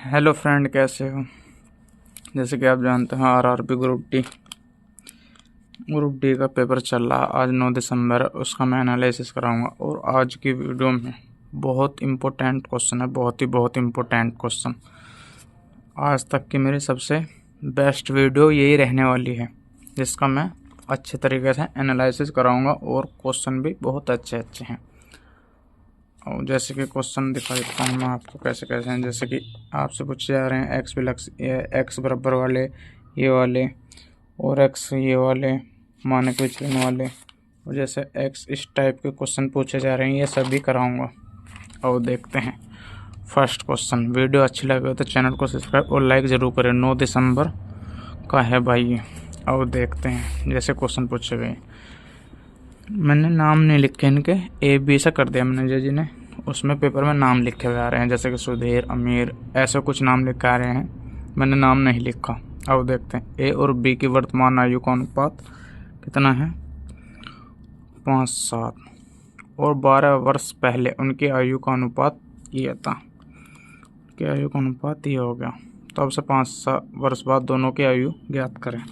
Hello friend, कैसे हो। जैसे कि आप जानते हैं आरआरबी ग्रुप डी का पेपर चल रहा है। आज 9 दिसंबर है, उसका मैं एनालिसिस कराऊंगा। और आज की वीडियो में बहुत इम्पोर्टेंट क्वेश्चन है, बहुत इम्पोर्टेंट क्वेश्चन। आज तक की मेरी सबसे बेस्ट वीडियो यही रहने वाली है, जिसका मैं अच्छे तरीके से एनालिसिस कराऊंगा और क्वेश्चन भी बहुत अच्छे अच्छे हैं। और जैसे कि क्वेश्चन दिखा देता हूँ मैं आपको कैसे कैसे हैं। जैसे कि आपसे पूछे जा रहे हैं एक्स बराबर वाले ये वाले, और एक्स ये वाले मानक विचलन वाले, और जैसे एक्स इस टाइप के क्वेश्चन पूछे जा रहे हैं, ये सभी कराऊंगा। और देखते हैं फर्स्ट क्वेश्चन। वीडियो अच्छी लगे तो चैनल को सब्सक्राइब और लाइक ज़रूर करें। 9 दिसंबर का है भाई ये। और देखते हैं जैसे क्वेश्चन पूछे गए। मैंने नाम नहीं लिखे इनके, ए बी से कर दिया मैंने जज ने। उसमें पेपर में नाम लिखे हुए आ रहे हैं, जैसे कि सुधीर, अमीर, ऐसे कुछ नाम लिखे आ रहे हैं। मैंने नाम नहीं लिखा। अब देखते हैं ए और बी की वर्तमान आयु का अनुपात कितना है। 5-7। और 12 वर्ष पहले उनकी आयु का अनुपात ये था। उनकी आयु का अनुपात ये हो गया। तो अब से 5 वर्ष बाद दोनों की आयु ज्ञात करें।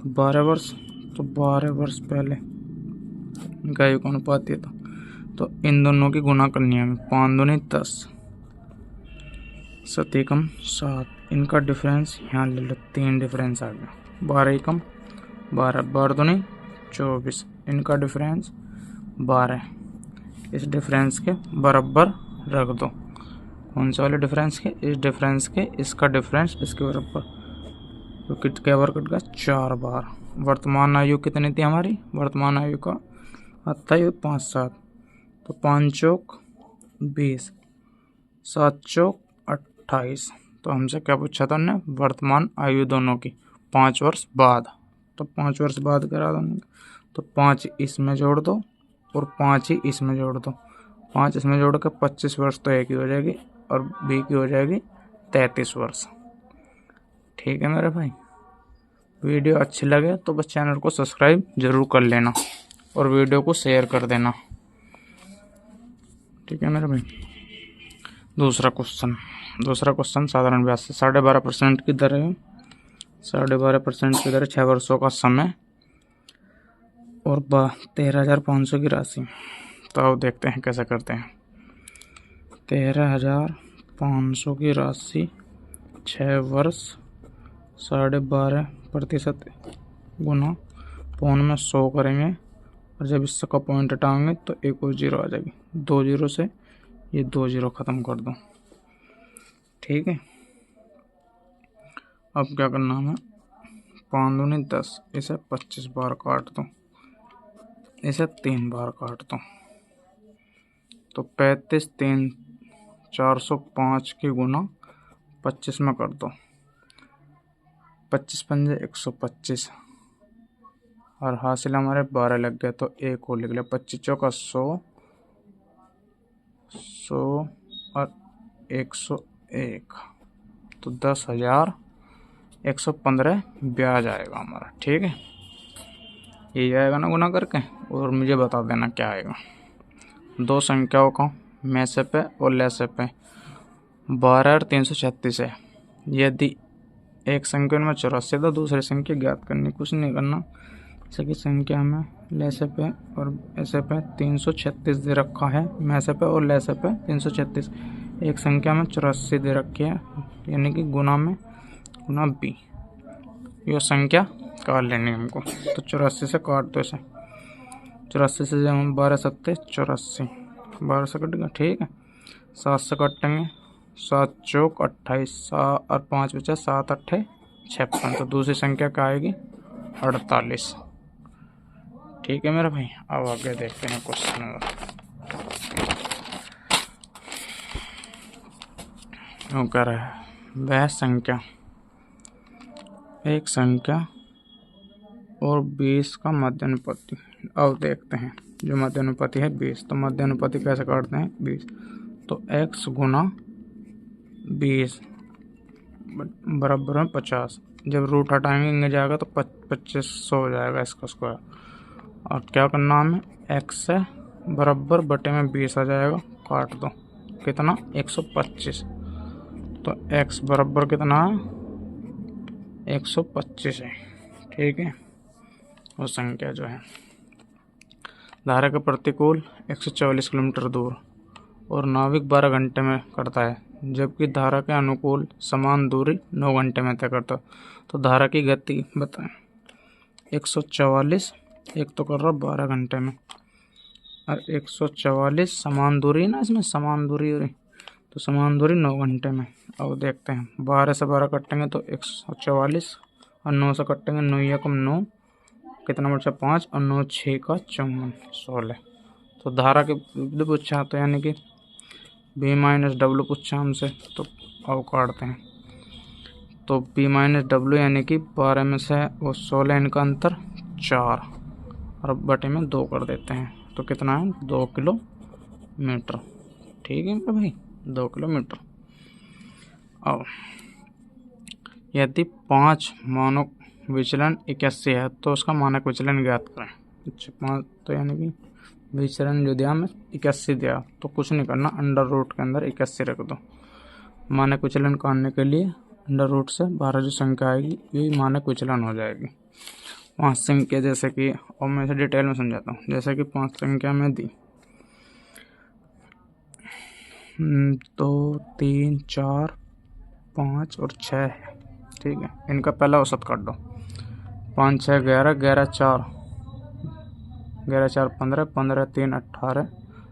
12 वर्ष, तो 12 वर्ष पहले इनका आयु का अनुपात ये था। तो इन दोनों की गुना करनी है हमें। 5 दूनी 10, 7 एकम 7। इनका डिफरेंस यहाँ ले लो, 3 डिफरेंस आ गया। 12 एकम 12, 12 दूनी 24। इनका डिफरेंस 12। इस डिफरेंस के बराबर रख दो। कौन से वाले डिफरेंस के? इस डिफरेंस के, इसका डिफरेंस इसके बराबर। तो किट के बार कट गया 4 बार। वर्तमान आयु कितनी थी हमारी? वर्तमान आयु का आता है 5-7। तो 5 चौक 20, 7 चौक 28। तो हमसे क्या पूछा था उन्होंने? वर्तमान आयु दोनों की 5 वर्ष बाद। तो 5 वर्ष बाद करा दो। तो 5 इसमें जोड़ दो और 5 ही इसमें जोड़ दो। 5 इसमें जोड़ के 25 वर्ष तो ए की हो जाएगी और बी की हो जाएगी 33 वर्ष। ठीक है मेरे भाई। वीडियो अच्छी लगे तो बस चैनल को सब्सक्राइब जरूर कर लेना और वीडियो को शेयर कर देना। ठीक है मेरे भाई। दूसरा क्वेश्चन साधारण ब्याज से 12.5% की दर है। 12.5% की दर 6 वर्षों का समय और 13,500 की राशि। तो अब देखते हैं कैसे करते हैं। 13,500 की राशि 6 वर्ष 12.5% गुना पौन में 100 करेंगे, और जब इससे का पॉइंट हटाएंगे तो एक और जीरो आ जाएगी। 2 जीरो से ये 2 जीरो ख़त्म कर दो। ठीक है। अब क्या करना हमें? 5 दूनी 10, इसे 25 बार काट दो, इसे 3 बार काट दो। तो 35 3 405 की गुना 25 में कर दो। 25 पंजे 125, और हासिल हमारे 12 लग गया। तो एक और लिख लिया। 25 चौका 100 और 101। तो 10,115 ब्याज आएगा हमारा। ठीक है, ये आएगा ना गुना करके। और मुझे बता देना क्या आएगा। दो संख्याओं का में से पे और ले से पे 12 और 336 है। यदि एक संख्या में 84 तो दूसरी संख्या ज्ञात करनी। कुछ नहीं करना। जैसे कि संख्या में ले से पे और ऐसे पे 336 दे रखा है, में से पे और ले से पे 336। एक संख्या में 84 दे रखी है, यानी कि गुना में गुना बी। यह संख्या काट लेनी हमको। तो 84 से काट दो इसे। 84 से जब हम 12 सकते 84, 12 से कट गया। ठीक है। 7 से काटेंगे, 7 चौक 28, और 5 बचा, 7 अट्ठे 56। तो दूसरी संख्या क्या आएगी? 48। ठीक है मेरे भाई। अब आगे देखते हैं क्वेश्चन। वो कह रहा है वह संख्या, एक संख्या और 20 का मध्यानुपाती। अब देखते हैं। जो मध्यानुपाती है 20, तो मध्यानुपाती कैसे काटते हैं? 20, तो x गुना 20 बराबर में 50। जब रूट हटाएंगे जाएगा तो 2500 हो जाएगा इसका स्क्वायर। और क्या करना हमें? x से बराबर बटे में 20 आ जाएगा, काट दो। कितना? 125। तो x बराबर कितना 125 है। ठीक है, वो संख्या जो है धारा के प्रतिकूल 144 किलोमीटर दूर और नाविक 12 घंटे में करता है, जबकि धारा के अनुकूल समान दूरी 9 घंटे में तय करता। तो धारा की गति बताएं। 144 एक तो कर रहा 12 घंटे में और 144 समान दूरी है ना, इसमें समान दूरी हो रही, तो समान दूरी 9 घंटे में। अब देखते हैं 12 से 12 कटेंगे तो 144 और 9 से कटेंगे 9 एकम 9, कितना बचा 5 और 9 6 का 54 16। तो धारा के विरुद्ध पूछा तो यानी कि B माइनस डब्लू पूछा हमसे, तो अब काटते हैं। तो B माइनस डब्लू यानी कि 12 में से वो 16, इनका अंतर 4 और बटे में 2 कर देते हैं, तो कितना है 2 किलोमीटर। ठीक है मेरे भाई, 2 किलोमीटर। अब यदि 5 मानक विचलन 81 है तो उसका मानक विचलन ज्ञात करें। अच्छा 5 तो यानी कि विचलन जो दिया हमें 81 दिया, तो कुछ नहीं करना, अंडर रूट के अंदर 81 रख दो। मानक विचलन काटने के लिए अंडर रूट से 12 जो संख्या आएगी यही मानक विचलन हो जाएगी। 5 संख्या जैसे कि, और मैं इसे डिटेल में समझाता हूँ। जैसे कि 5 संख्या में दी 2 3 4 5 और 6 है। ठीक है, इनका पहला औसत काट दो। 5 6 11 11 4 11 4 15 15 3 18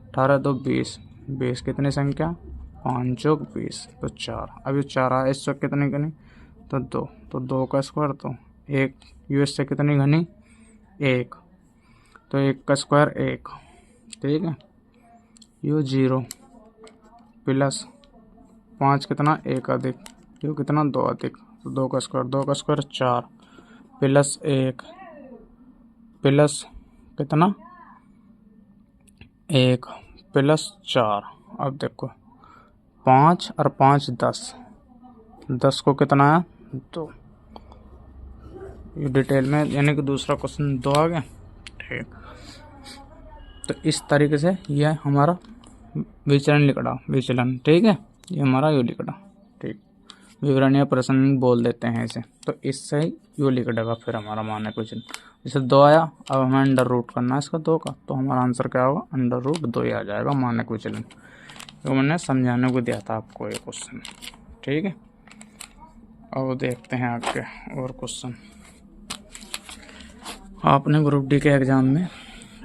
18 2 20 20 कितनी संख्या 5 जोग 20 तो 4। अब ये 4 आया, इससे कितनी घनी तो 2, तो 2 का स्क्वायर तो 1, यूएस से कितनी घनी 1, तो 1 का स्क्वायर 1। ठीक है, यू 0 प्लस 5 कितना 1 अधिक, यू कितना 2 अधिक, तो 2 का स्क्वायर 4 प्लस 1 प्लस कितना 1 प्लस 4। अब देखो 5 और 5 10, 10 को कितना है 2। ये डिटेल में यानी कि दूसरा क्वेश्चन 2 आ गया। ठीक, तो इस तरीके से यह हमारा विचलन लिखड़ा विचलन। ठीक है, ये हमारा यू लिखड़ा। ठीक, विवरण या प्रश्न बोल देते हैं इसे, तो इससे ही यू लिखड़ेगा फिर हमारा मानक विचलन। जैसे 2 आया, अब हमें अंडर रूट करना है इसका 2 का, तो हमारा आंसर क्या होगा अंडर रूट 2 ही आ जाएगा मानक विचलन। तो मैंने समझाने को दिया था आपको ये क्वेश्चन। ठीक है, अब देखते हैं आगे और क्वेश्चन। आपने ग्रुप डी के एग्ज़ाम में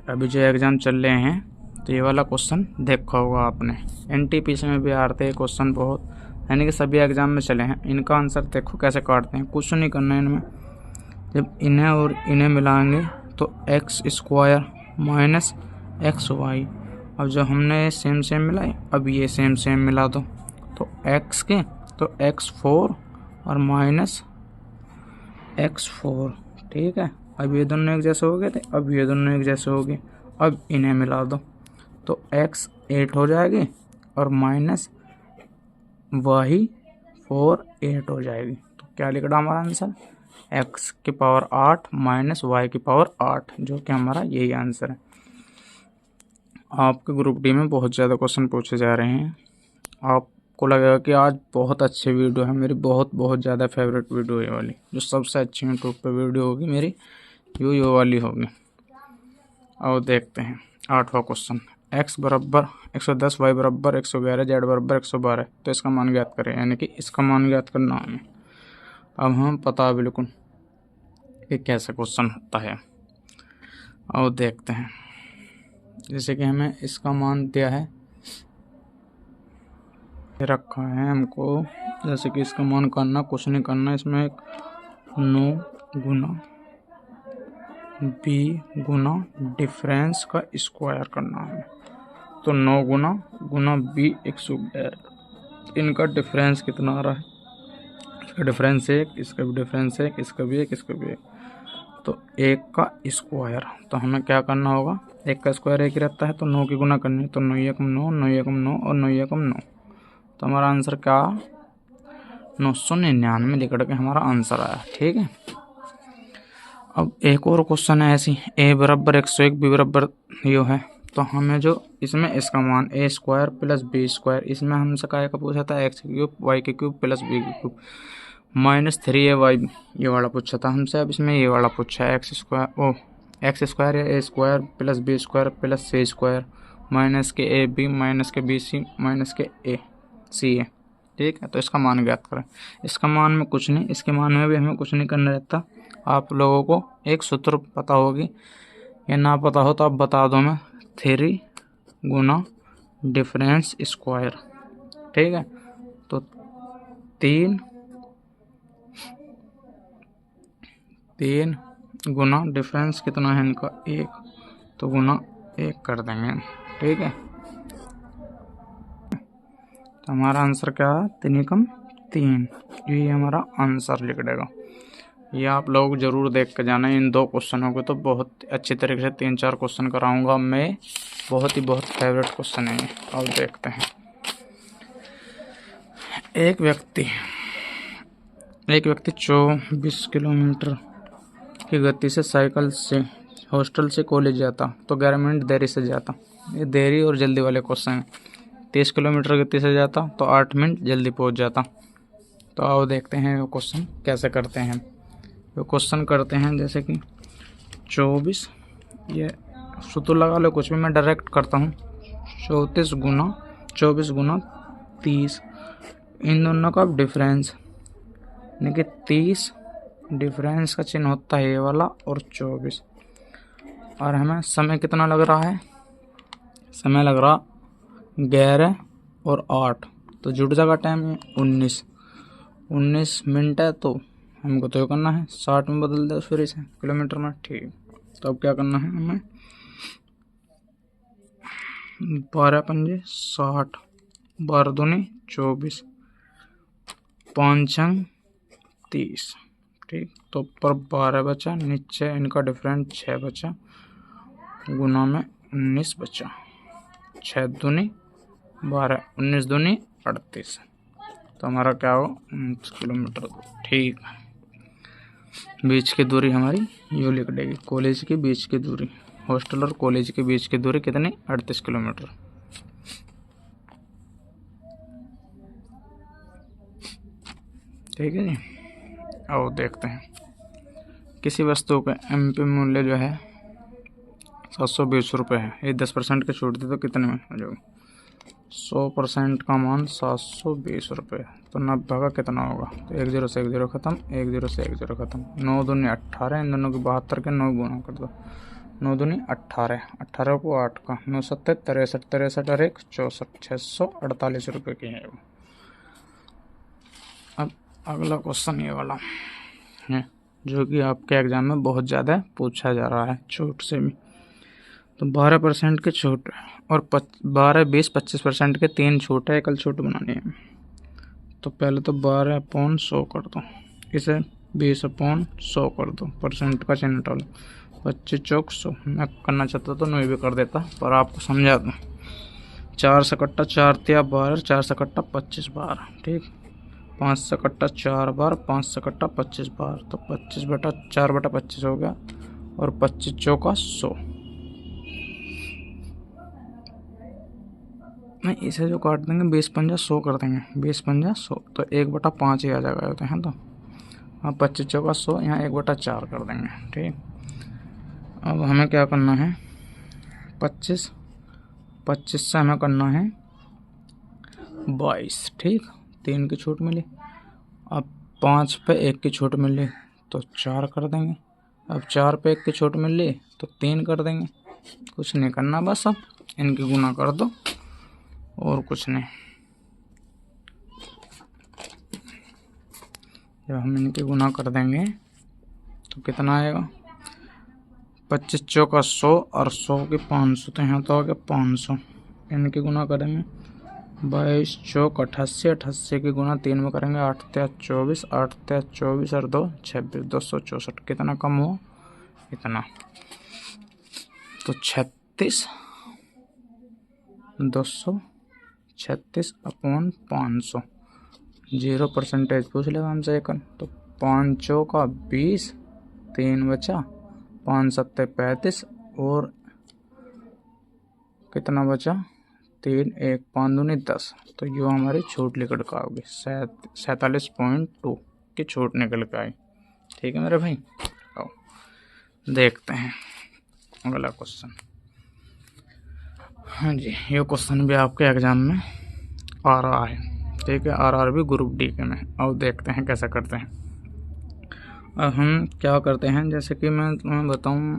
अभी जो एग्ज़ाम चल रहे हैं, तो ये वाला क्वेश्चन देखा होगा आपने। एनटीपीसी में भी आते हैं क्वेश्चन बहुत, यानी कि सभी एग्ज़ाम में चले हैं। इनका आंसर देखो कैसे काटते हैं, कुछ नहीं करना है इनमें। जब इन्हें और इन्हें मिलाएंगे तो x square minus x y. अब जो हमने सेम सेम मिलाए, अब ये सेम सेम मिला दो, तो एक्स के तो x4 और माइनस x4। ठीक है, अब ये दोनों एक जैसे हो गए थे, अब ये दोनों एक जैसे हो गए। अब इन्हें मिला दो तो x 8 हो जाएगी और माइनस y4 8 हो जाएगी। तो क्या लिख रहा हमारा आंसर x की पावर 8 माइनस y की पावर 8, जो कि हमारा यही आंसर है। आपके ग्रुप डी में बहुत ज़्यादा क्वेश्चन पूछे जा रहे हैं। आपको लगेगा कि आज बहुत अच्छी वीडियो है मेरी, बहुत ज़्यादा फेवरेट वीडियो है वाली, जो सबसे अच्छी यूट्यूब पे वीडियो होगी मेरी यो वाली होगी। और देखते हैं 8वां क्वेश्चन। x बराबर 110, y बराबर 111, z बराबर 112, तो इसका मान ज्ञात करें, यानी कि इसका मान ज्ञात करना हमें। अब हम पता बिल्कुल कि कैसे क्वेश्चन होता है। और देखते हैं, जैसे कि हमें इसका मान दिया है, रखा है हमको, जैसे कि इसका मान करना कुछ नहीं करना, इसमें 9 गुना b गुना डिफरेंस का स्क्वायर करना है। तो 9 गुना b 111, इनका डिफरेंस कितना आ रहा है, इसका डिफरेंस 1, इसका भी डिफरेंस 1, इसका भी 1, इसका भी 1, तो 1 का स्क्वायर। तो हमें क्या करना होगा, 1 का स्क्वायर 1 ही रहता है, तो 9 की गुना करनी है, तो 9 एकम 9, 9 एकम 9 और 9 एकम 9। तो हमारा आंसर क्या 999 लिख के हमारा आंसर आया। ठीक है, अब एक और क्वेश्चन है ऐसी, a बराबर 101, b बराबर यो है, तो हमें जो इसमें इसका मान ए स्क्वायर प्लस बी स्क्वायर, इसमें हमसे क्या का पूछा था एक्स क्यूब वाई के क्यूब प्लस बी के क्यूब माइनस 3ay ये वाला पूछा था हमसे। अब इसमें ये वाला पूछा है एक्स स्क्वायर या A square plus B square plus C square minus के ए बी माइनस के बी सी माइनस के ए सी ए। ठीक है, तो इसका मान ज्ञात करें। इसका मान में कुछ नहीं, इसके मान में भी हमें कुछ नहीं करना रहता। आप लोगों को एक सूत्र पता होगी या ना पता हो तो आप बता दो, मैं 3 गुना डिफरेंस स्क्वायर। ठीक है, तो 3 गुना डिफरेंस कितना है इनका 1, तो गुना 1 कर देंगे। ठीक है, तो हमारा आंसर क्या है 3 ये हमारा आंसर लिख देगा। ये आप लोग जरूर देख के जाना। इन 2 क्वेश्चनों को तो बहुत अच्छी तरीके से 3-4 क्वेश्चन कराऊंगा मैं। बहुत फेवरेट क्वेश्चन है ये। अब देखते हैं। एक व्यक्ति 24 किलोमीटर की गति से साइकिल से हॉस्टल से कॉलेज जाता तो 11 मिनट देरी से जाता। ये देरी और जल्दी वाले क्वेश्चन हैं। 30 किलोमीटर गति से जाता तो 8 मिनट जल्दी पहुंच जाता। तो आओ देखते हैं वो क्वेश्चन कैसे करते हैं। वो क्वेश्चन करते हैं जैसे कि 24, ये सूत्र लगा लो कुछ भी, मैं डायरेक्ट करता हूँ। 24 गुना 30, इन दोनों का डिफरेंस यानी कि 30 डिफरेंस का चिन्ह होता है ये वाला और 24। और हमें समय कितना लग रहा है, समय लग रहा 11 और 8, तो जुड़ जाएगा टाइम 19 मिनट है। तो हमको तो करना है 60 में बदल दे फिर इसे किलोमीटर में। ठीक, तो अब क्या करना है हमें 12 पंजे 60, 12 दूनी 24, 5 अंग 30। ठीक, तो ऊपर 12 बचा, नीचे इनका डिफरेंस 6 बचा, गुना में 19 बचा। 6 दूनी 12, 19 दूनी 38, तो हमारा क्या होगा 19 किलोमीटर। ठीक, बीच की दूरी हमारी यूँ लिख देगी। कॉलेज के बीच की दूरी, हॉस्टल और कॉलेज के बीच की दूरी कितनी 38 किलोमीटर। ठीक है जी। अब देखते हैं। किसी वस्तु का एमपी मूल्य जो है 720 रुपये है। ये 10% की छूट दी तो कितने में हो जाएगा। 100% का मान 720 रुपये, तो 90 का कितना होगा। तो 1 0 से 1 0 खत्म, 1 0 से 1 0 खत्म। 9 दूनी 18, इन दोनों की 72 के 9 गुना कर दो। 9 दूनी 18, 18 को 8 का 9 7 63, 63 और 1 64, 648 रुपये की है वो। अब अगला क्वेश्चन ये वाला है जो कि आपके एग्जाम में बहुत ज़्यादा पूछा जा रहा है, छूट से भी। तो 12% की छूट और 12, 20, 25% के 3 छूट है। कल छूट बनानी है। तो पहले तो 12/100 कर दो, इसे 20/100 कर दो, परसेंट का चिन्ह डालो। 25 चौक 100। मैं करना चाहता तो नहीं भी कर देता, पर आपको समझा दूँ। 4 से कट्टा 4 तिया 12, 4 से कट्टा 25 बार। ठीक, 5 से कट्टा 4 बार, 5 से कट्टा 25 बार, तो 25/4/25 हो गया। और 25 चौका 100। नहीं, इसे जो काट देंगे 20 पंजा 100 कर देंगे, 20 पंजा 100, तो 1/5 ही आ जाएगा होते हैं। तो हाँ 25 चौका 100, यहाँ 1/4 कर देंगे। ठीक, अब हमें क्या करना है 25 से हमें करना है 22। ठीक, 3 की छूट मिली। अब 5 पे 1 की छूट मिली तो 4 कर देंगे। अब 4 पे 1 की छूट मिली तो 3 कर देंगे। कुछ नहीं करना, बस अब इनकी गुना कर दो और कुछ नहीं। जब हम इनकी गुना कर देंगे तो कितना आएगा 25 चौका 100 और 100 के 500, तो यहाँ तो आ गया 500। इनकी गुना करेंगे 22 चौक 88, 88 की गुना 3 में करेंगे 8 तिया 24, 8 तिया 24 और 2 26, 264। कितना कम हुआ इतना, तो 36 236/500। 0% पूछ लेगा हमसे एक। तो 5 का 20, 3 बचा, 5 7 35 और कितना बचा 3, 1 5 दूनी 10, तो यो हमारी छूट निकल कर आओगी 47.2 की छूट निकल कर आई। ठीक है मेरे भाई, आओ देखते हैं अगला क्वेश्चन। हाँ जी, ये क्वेश्चन भी आपके एग्जाम में आ रहा है। ठीक है, RRB ग्रुप डी के में। अब देखते हैं कैसा करते हैं। अब हम क्या करते हैं, जैसे कि मैं तुम्हें बताऊं,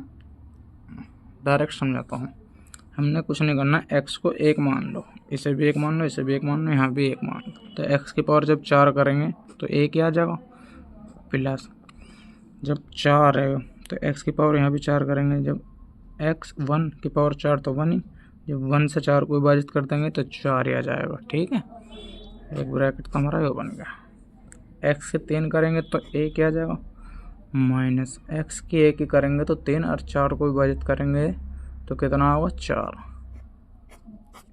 डायरेक्ट समझाता हूँ। हमने कुछ नहीं करना, x को 1 मान लो, इसे भी 1 मान लो, इसे भी 1 मान लो, यहाँ भी 1 मान लो। तो x की पावर जब 4 करेंगे तो 1 ही आ जाएगा, प्लस जब 4 है तो x की पावर यहाँ भी 4 करेंगे, जब x 1 की पावर 4 तो 1 ही, जब 1 से 4 को विभाजित कर देंगे तो 4 ही आ जाएगा। ठीक है, एक ब्रैकेट तो हमारा ये बन गया। x से 3 करेंगे तो 1 ही आ जाएगा, माइनस x की 1 ही करेंगे तो 3, और 4 को विभाजित करेंगे तो कितना होगा 4,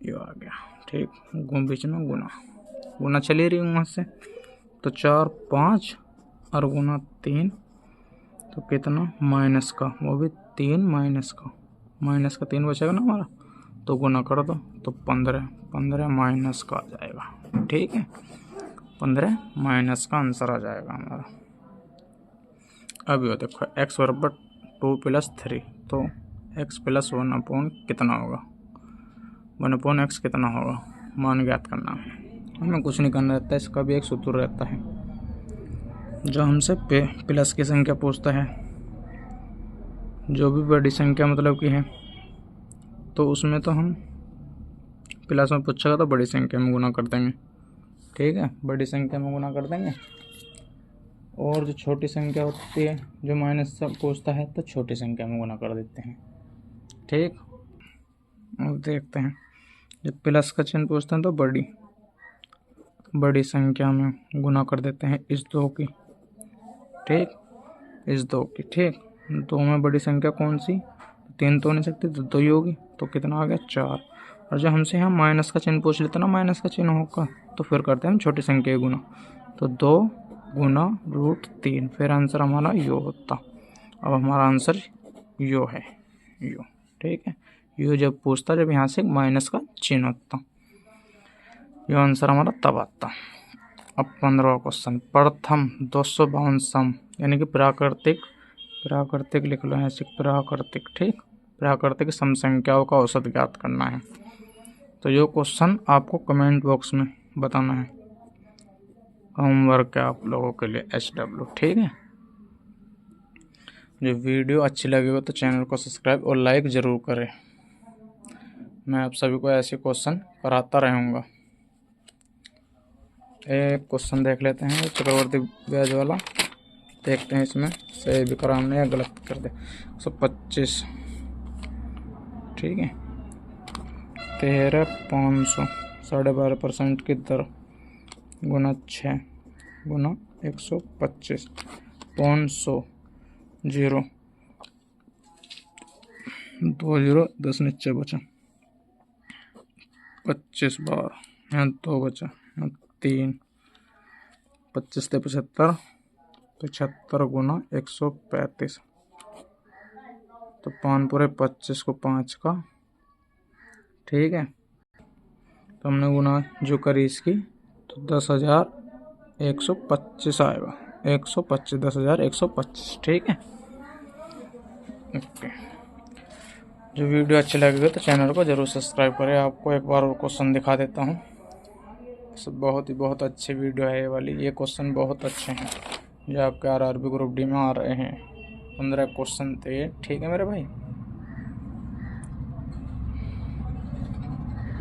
ये आ गया। ठीक, बीच में गुना चली रही वहाँ से, तो 4 5 और गुना 3 तो कितना माइनस का, वो भी 3 माइनस का 3 बचेगा ना हमारा, तो गुना कर दो तो 15 माइनस का आ जाएगा। ठीक है, 15 माइनस का आंसर आ जाएगा हमारा। अब ये देखो x बराबर 2 + 3, तो x + 1 अपॉन कितना होगा, 1/x कितना होगा, मान ज्ञात करना है। हमें कुछ नहीं करना रहता है, इसका भी एक सूत्र रहता है जो हमसे प्लस की संख्या पूछता है। जो भी बड़ी संख्या मतलब की है तो उसमें तो हम प्लस में पूछेगा तो बड़ी संख्या में गुना कर देंगे। ठीक है, बड़ी संख्या में गुना कर देंगे, और जो छोटी संख्या होती है जो माइनस से पूछता है तो छोटी संख्या में गुना कर देते हैं। ठीक, अब देखते हैं, जब प्लस का चिन्ह पूछते हैं तो बड़ी संख्या में गुना कर देते हैं इस 2 की। ठीक, इस 2 की। ठीक, 2 में बड़ी संख्या कौन सी, 3 तो नहीं सकती, तो 2 ही होगी, तो कितना आ गया 4। और जब हमसे यहाँ माइनस का चिन्ह पूछ लेते ना, माइनस का चिन्ह होगा तो फिर करते हैं हम छोटी संख्या की गुना, तो 2 गुना √3, फिर आंसर हमारा यो होता। अब हमारा आंसर यो है, यो। ठीक है, यो जब पूछता जब यहाँ से माइनस का चिन्ह होता, यो आंसर हमारा तब आता। अब 15वां क्वेश्चन, प्रथम 252 सम, यानी कि प्राकृतिक लिख लो ऐसे, प्राकृतिक। ठीक, प्राकृतिक सम संख्याओं का औसत ज्ञात करना है। तो ये क्वेश्चन आपको कमेंट बॉक्स में बताना है, होमवर्क है आप लोगों के लिए HW। ठीक है, जो वीडियो अच्छी लगी हो तो चैनल को सब्सक्राइब और लाइक ज़रूर करें। मैं आप सभी को ऐसे क्वेश्चन कराता रहूँगा। एक क्वेश्चन देख लेते हैं, चक्रवर्ती ब्याज वाला, देखते हैं इसमें सही भी करा हमने या गलत कर दे। 125, ठीक है, 13,500 12.5% की दर गुना 6 गुना 125, 500 0 2 0 10 नीचे बचा, 25 बार, यहाँ 2 बचा, यहाँ 3, 25 से 75, 75 गुना 135, तो 5 पूरे 25 को 5 का। ठीक है, तो हमने गुना जो करी इसकी तो 10,125 आएगा, 125, 10,125। ठीक है, ओके। जो वीडियो अच्छी लगेगी तो चैनल को ज़रूर सब्सक्राइब करें। आपको एक बार और क्वेश्चन दिखा देता हूँ, बहुत अच्छी वीडियो है ये वाली। ये क्वेश्चन बहुत अच्छे हैं जो आपके RRB ग्रुप डी में आ रहे हैं। 15 क्वेश्चन थे। ठीक है मेरे भाई।